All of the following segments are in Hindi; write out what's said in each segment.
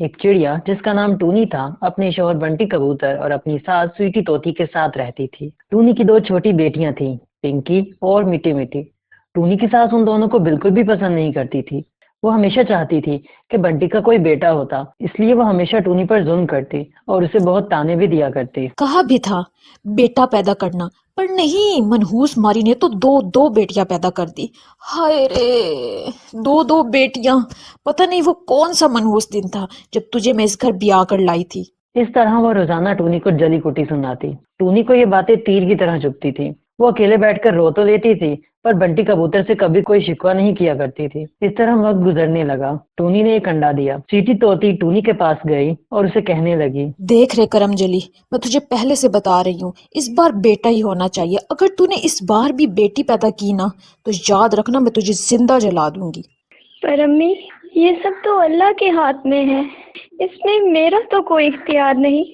एक चिड़िया जिसका नाम टूनी था अपने शौहर बंटी कबूतर और अपनी सास स्वीटी तोती के साथ रहती थी। टूनी की दो छोटी बेटियां थीं, पिंकी और मिट्टी मिट्टी। टूनी की सास उन दोनों को बिल्कुल भी पसंद नहीं करती थी। वो हमेशा चाहती थी कि बंटी का कोई बेटा होता, इसलिए वो हमेशा टूनी पर जुल्म करती और उसे बहुत ताने भी दिया करती। कहा भी था बेटा पैदा करना, पर नहीं, मनहूस मारी ने तो दो दो बेटियां पैदा कर दी। हाय रे, दो दो बेटियां। पता नहीं वो कौन सा मनहूस दिन था जब तुझे मैं इस घर ब्याह कर लाई थी। इस तरह वह रोजाना टूनी को जली कुटी सुनाती। टूनी को ये बातें तीर की तरह चुभती थी। वो अकेले बैठकर रो तो लेती थी, पर बंटी कबूतर से कभी कोई शिकवा नहीं किया करती थी। इस तरह वक्त गुजरने लगा। टूनी ने एक अंडा दिया। चींटी तोती टूनी के पास गई और उसे कहने लगी, देख रे करमजली, मैं तुझे पहले से बता रही हूँ, इस बार बेटा ही होना चाहिए। अगर तूने इस बार भी बेटी पैदा की ना, तो याद रखना मैं तुझे जिंदा जला दूंगी। पर अम्मी, ये सब तो अल्लाह के हाथ में है, इसमें मेरा तो कोई इख्तियार नहीं।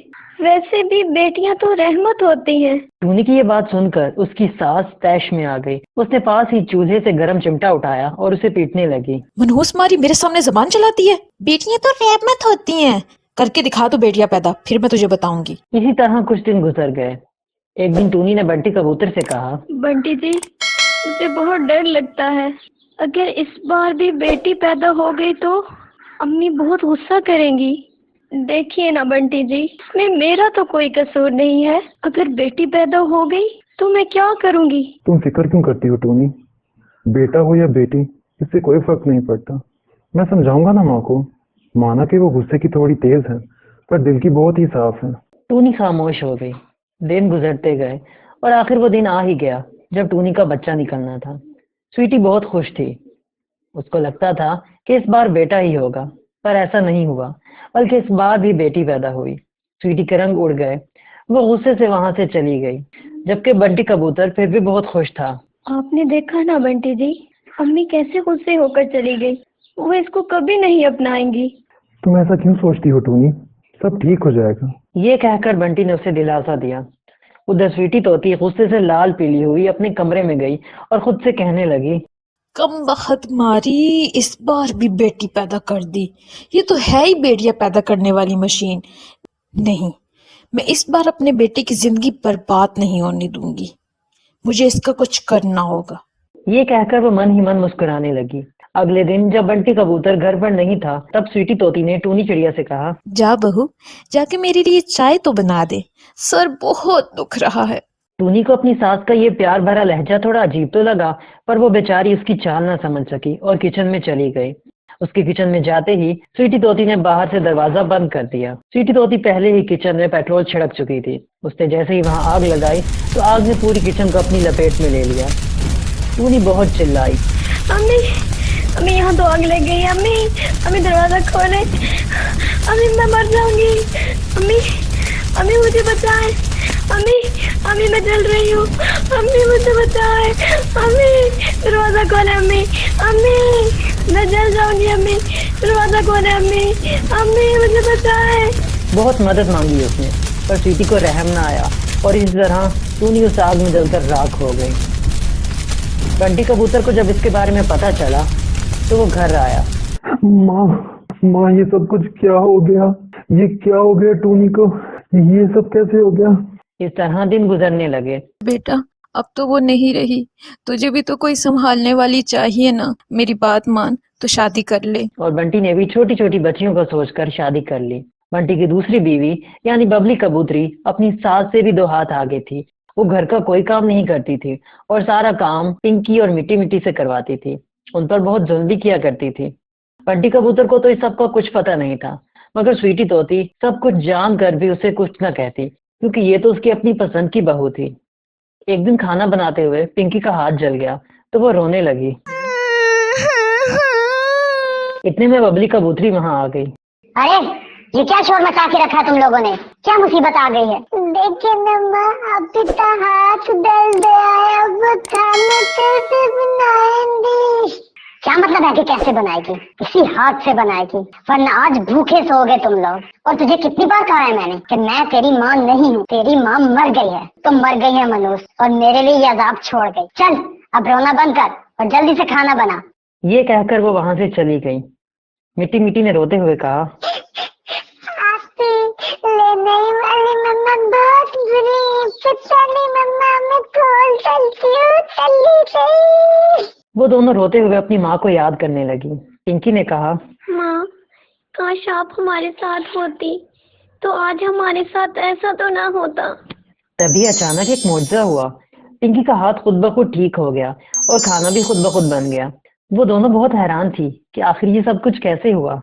वैसे भी बेटियां तो रहमत होती हैं। टूनी की ये बात सुनकर उसकी सास तैश में आ गई। उसने पास ही चूल्हे से गर्म चिमटा उठाया और उसे पीटने लगी। मनहूस मारी मेरे सामने जबान चलाती है। बेटियां तो रहमत होती हैं, करके दिखा तू बेटियां पैदा, फिर मैं तुझे बताऊंगी। इसी तरह कुछ दिन गुजर गए। एक दिन टूनी ने बंटी कबूतर से कहा, बंटी जी, मुझे बहुत डर लगता है। अगर इस बार भी बेटी पैदा हो गई तो अम्मी बहुत गुस्सा करेंगी। देखिए ना बंटी जी, इसमें मेरा तो कोई कसूर नहीं है। अगर बेटी पैदा हो गई तो मैं क्या करूंगी? तुम फिक्र क्यों करती हो टूनी? बेटा हो या बेटी, इससे कोई फर्क नहीं पड़ता। मैं समझाऊंगा ना माँ को। माना कि वो गुस्से की थोड़ी तेज है, पर दिल की बहुत ही साफ है। टूनी खामोश हो गई। दिन गुजरते गए और आखिर वो दिन आ ही गया जब टूनी का बच्चा निकलना था। स्वीटी बहुत खुश थी। उसको लगता था कि इस बार बेटा ही होगा, पर ऐसा नहीं हुआ, बल्कि इस बार भी बेटी पैदा हुई। स्वीटी के रंग उड़ गए। वो गुस्से से वहां से चली गई, जबकि बंटी कबूतर फिर भी बहुत खुश था। आपने देखा ना बंटी जी, अम्मी कैसे गुस्से होकर चली गई। वो इसको कभी नहीं अपनाएंगी। तुम ऐसा क्यों सोचती हो टूनी? सब ठीक हो जाएगा। ये कहकर बंटी ने उसे दिलासा दिया। उधर स्वीटी तोती गुस्से से लाल पीली हुई अपने कमरे में गई और खुद से कहने लगी, कम बखत मारी, इस बार भी बेटी पैदा कर दी। ये तो है ही बेटियां पैदा करने वाली मशीन। नहीं, मैं इस बार अपने बेटे की जिंदगी बर्बाद नहीं होने दूंगी। मुझे इसका कुछ करना होगा। ये कहकर वो मन ही मन मुस्कुराने लगी। अगले दिन जब बंटी कबूतर घर पर नहीं था, तब स्वीटी तोती ने टूनी चिड़िया से कहा, जा बहू, जाके मेरे लिए चाय तो बना दे, सर बहुत दुख रहा है। टूनी को अपनी सास का ये प्यार भरा लहजा थोड़ा अजीब तो लगा, पर वो बेचारी उसकी चाल ना समझ सकी और किचन में चली गई। उसके किचन में जाते ही स्वीटी तोती ने बाहर से दरवाजा बंद कर दिया। स्वीटी तोती पहले ही किचन में पेट्रोल छिड़क चुकी थी। उसने जैसे ही वहां आग लगाई तो आग ने पूरी किचन को अपनी लपेट में ले लिया। टूनी बहुत चिल्लाई, अम्मी, अम्मी यहाँ तो आग लग गई। अम्मी, अम्मी दरवाजा खोले। अम्मी मैं मर जाऊंगी। अम्मी, अम्मी मुझे बचाए। अम्मी, अम्मी मैं जल रही हूँ। अम्मी मुझे बचाए। अम्मी दरवाजा खोले। अम्मी, अम्मी मैं जल जाऊंगी। अम्मी दरवाजा खोले। अम्मी, अम्मी मुझे बचाए। बहुत मदद मांगी उसने, पर स्वीटी को रहम ना आया और इस तरह टूनी उस आग में जलकर राख हो गई। बंटी कबूतर को जब इसके बारे में पता चला तो वो घर आया। माँ, माँ, ये सब कुछ क्या हो गया? ये क्या हो गया टूनी को? ये सब कैसे हो गया? इस तरह दिन गुजरने लगे। बेटा, अब तो वो नहीं रही, तुझे भी तो कोई संभालने वाली चाहिए ना। मेरी बात मान, तो शादी कर ले। और बंटी ने भी छोटी छोटी बच्चियों को सोचकर शादी कर ली। बंटी की दूसरी बीवी यानी बबली कबूतरी अपनी सास से भी दो हाथ आगे थी। वो घर का कोई काम नहीं करती थी और सारा काम पिंकी और मिट्टी मिट्टी से करवाती थी। उन पर बहुत जुल्म भी किया करती थी। बंटी कबूतर को तो इस सब का कुछ पता नहीं था, मगर स्वीटी तोती सब कुछ जान कर भी उसे कुछ न कहती, क्योंकि ये तो उसकी अपनी पसंद की बहू थी। एक दिन खाना बनाते हुए पिंकी का हाथ जल गया तो वो रोने लगी। इतने में बबली कबूतरी वहां आ गई। अरे, ये क्या शोर मचा के रखा तुम लोगों ने? क्या मुसीबत आ गई है? देखिए नम्मा, अब तो हाथ जल गया है, अब खाना कैसे बनाएंगी? क्या मतलब है कि कैसे बनाएगी? इसी हाथ से बनाएगी, वरना आज भूखे सोओगे तुम लोग। और तुझे कितनी बार कहा है मैंने कि मैं तेरी माँ नहीं हूँ। तेरी माँ मर गई है, तुम मर गई है मनुष्य, और मेरे लिए ये अजाब छोड़ गई। चल, अब रोना बंद कर और जल्दी से खाना बना। ये कहकर वो वहां से चली गई। मिट्टी मिट्टी ने रोते हुए कहा, जल्दी से। वो दोनों रोते हुए अपनी माँ को याद करने लगी। पिंकी ने कहा, माँ, काश आप हमारे साथ होती तो आज हमारे साथ ऐसा तो ना होता। तभी अचानक एक मुआवजा हुआ। पिंकी का हाथ खुद ब खुद ठीक हो गया और खाना भी खुद ब खुद बन गया। वो दोनों बहुत हैरान थी कि आखिर ये सब कुछ कैसे हुआ।